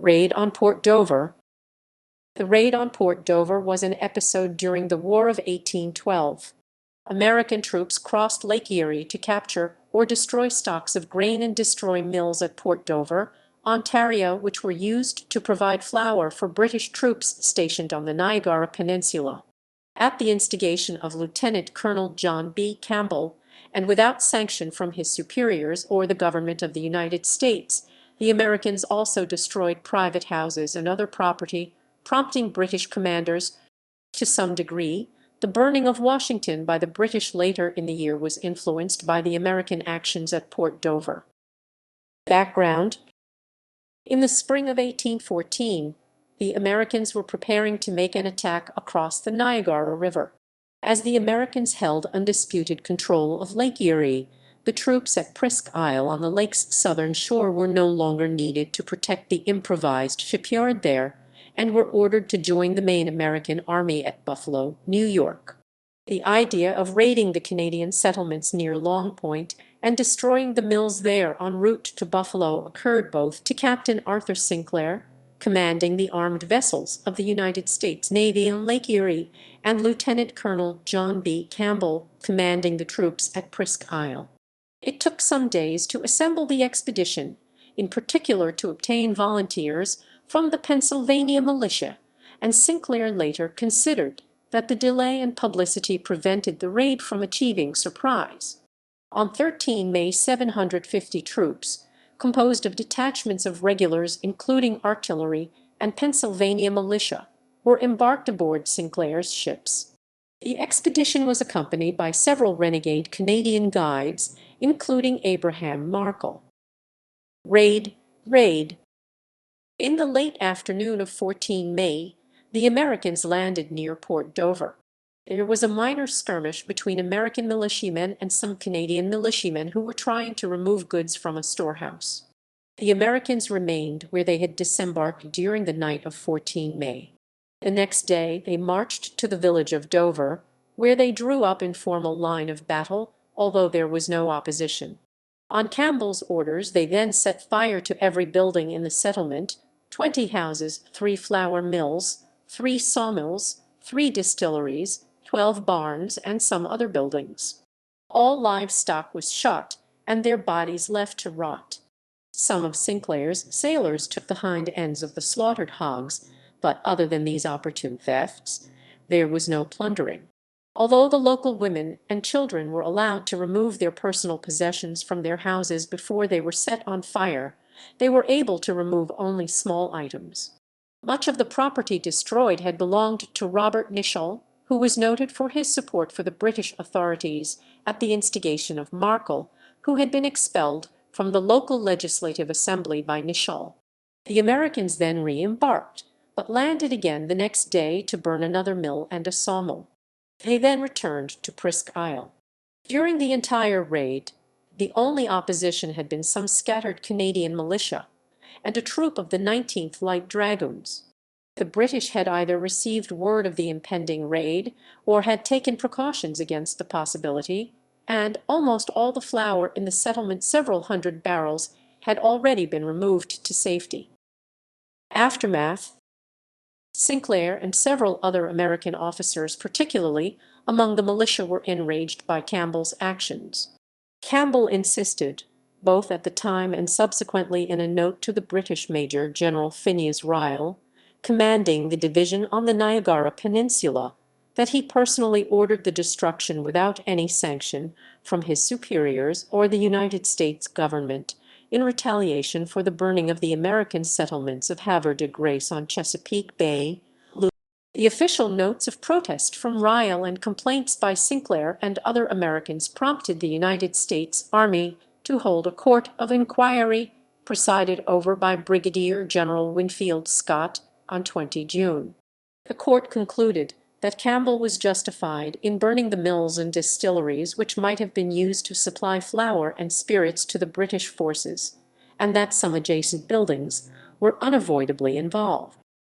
Raid on Port Dover. The raid on Port Dover was an episode during the War of 1812. American troops crossed Lake Erie to capture or destroy stocks of grain and destroy mills at Port Dover, Ontario, which were used to provide flour for British troops stationed on the Niagara Peninsula. At the instigation of Lieutenant Colonel John B. Campbell, and without sanction from his superiors or the government of the United States, the Americans also destroyed private houses and other property, prompting British commanders. To some degree, the burning of Washington by the British later in the year was influenced by the American actions at Port Dover. Background: in the spring of 1814, the Americans were preparing to make an attack across the Niagara River. As the Americans held undisputed control of Lake Erie, the troops at Presque Isle on the lake's southern shore were no longer needed to protect the improvised shipyard there, and were ordered to join the main American army at Buffalo, New York. The idea of raiding the Canadian settlements near Long Point and destroying the mills there en route to Buffalo occurred both to Captain Arthur Sinclair, commanding the armed vessels of the United States Navy on Lake Erie, and Lieutenant Colonel John B. Campbell, commanding the troops at Presque Isle. It took some days to assemble the expedition, in particular to obtain volunteers from the Pennsylvania militia, and Sinclair later considered that the delay and publicity prevented the raid from achieving surprise. On 13 May 750 troops, composed of detachments of regulars including artillery and Pennsylvania militia, were embarked aboard Sinclair's ships. The expedition was accompanied by several renegade Canadian guides, including Abraham Markle. Raid. In the late afternoon of 14 May, the Americans landed near Port Dover. There was a minor skirmish between American militiamen and some Canadian militiamen who were trying to remove goods from a storehouse. The Americans remained where they had disembarked during the night of 14 May. The next day they marched to the village of Dover, where they drew up in formal line of battle, although there was no opposition. On Campbell's orders they then set fire to every building in the settlement, 20 houses, 3 flour mills, 3 sawmills, 3 distilleries, 12 barns, and some other buildings. All livestock was shot, and their bodies left to rot. Some of Sinclair's sailors took the hind ends of the slaughtered hogs, but other than these opportune thefts, there was no plundering. Although the local women and children were allowed to remove their personal possessions from their houses before they were set on fire, they were able to remove only small items. Much of the property destroyed had belonged to Robert Nichol, who was noted for his support for the British authorities at the instigation of Markle, who had been expelled from the local legislative assembly by Nichol. The Americans then re-embarked, but landed again the next day to burn another mill and a sawmill. They then returned to Presque Isle. During the entire raid, the only opposition had been some scattered Canadian militia and a troop of the 19th Light Dragoons. The British had either received word of the impending raid or had taken precautions against the possibility, and almost all the flour in the settlement, several hundred barrels, had already been removed to safety. Aftermath. Sinclair and several other American officers, particularly among the militia, were enraged by Campbell's actions. Campbell insisted, both at the time and subsequently in a note to the British Major General Phineas Ryle, commanding the division on the Niagara Peninsula, that he personally ordered the destruction without any sanction from his superiors or the United States government, in retaliation for the burning of the American settlements of Havre de Grace on Chesapeake Bay. The official notes of protest from Ryle and complaints by Sinclair and other Americans prompted the United States Army to hold a court of inquiry, presided over by Brigadier General Winfield Scott, on 20 June. The court concluded that Campbell was justified in burning the mills and distilleries which might have been used to supply flour and spirits to the British forces, and that some adjacent buildings were unavoidably involved.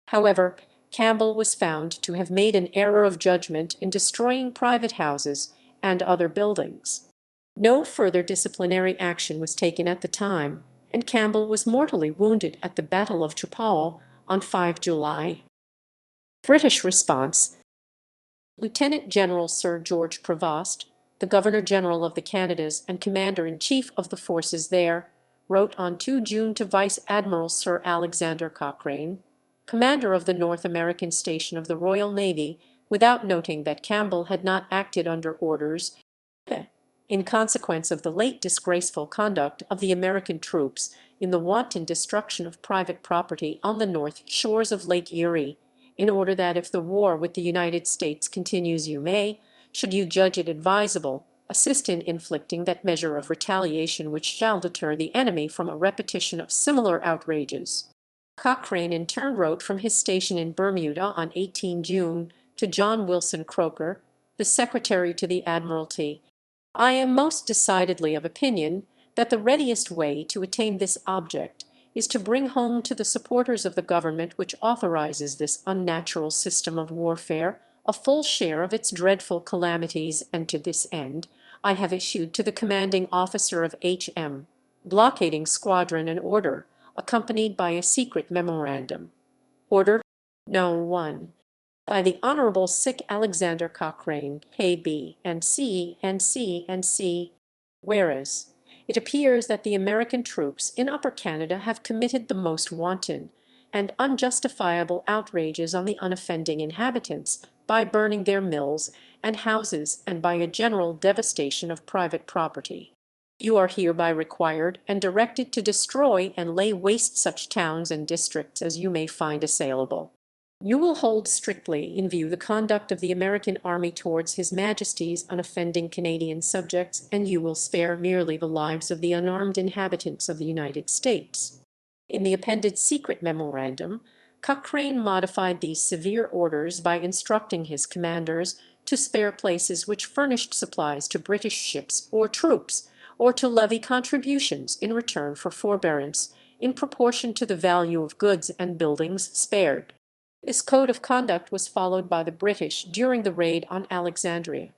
However, Campbell was found to have made an error of judgment in destroying private houses and other buildings. No further disciplinary action was taken at the time, and Campbell was mortally wounded at the Battle of Trapao on 5 July. British response. Lieutenant General Sir George Prevost, the Governor-General of the Canadas and Commander-in-Chief of the forces there, wrote on 2 June to Vice Admiral Sir Alexander Cochrane, commander of the North American Station of the Royal Navy, without noting that Campbell had not acted under orders, in consequence of the late disgraceful conduct of the American troops in the wanton destruction of private property on the north shores of Lake Erie, in order that if the war with the United States continues you may, should you judge it advisable, assist in inflicting that measure of retaliation which shall deter the enemy from a repetition of similar outrages. Cochrane in turn wrote from his station in Bermuda on 18 June to John Wilson Croker, the Secretary to the Admiralty, I am most decidedly of opinion that the readiest way to attain this object is to bring home to the supporters of the government which authorizes this unnatural system of warfare a full share of its dreadful calamities, and to this end I have issued to the commanding officer of H.M. blockading squadron an order, accompanied by a secret memorandum. Order No. 1. By the Honorable Alexander Cochrane, K.B. and C. and C. and C. Whereas it appears that the American troops in Upper Canada have committed the most wanton and unjustifiable outrages on the unoffending inhabitants by burning their mills and houses and by a general devastation of private property. You are hereby required and directed to destroy and lay waste such towns and districts as you may find assailable. You will hold strictly in view the conduct of the American army towards His Majesty's unoffending Canadian subjects, and you will spare merely the lives of the unarmed inhabitants of the United States. In the appended secret memorandum, Cochrane modified these severe orders by instructing his commanders to spare places which furnished supplies to British ships or troops, or to levy contributions in return for forbearance, in proportion to the value of goods and buildings spared. This code of conduct was followed by the British during the raid on Alexandria.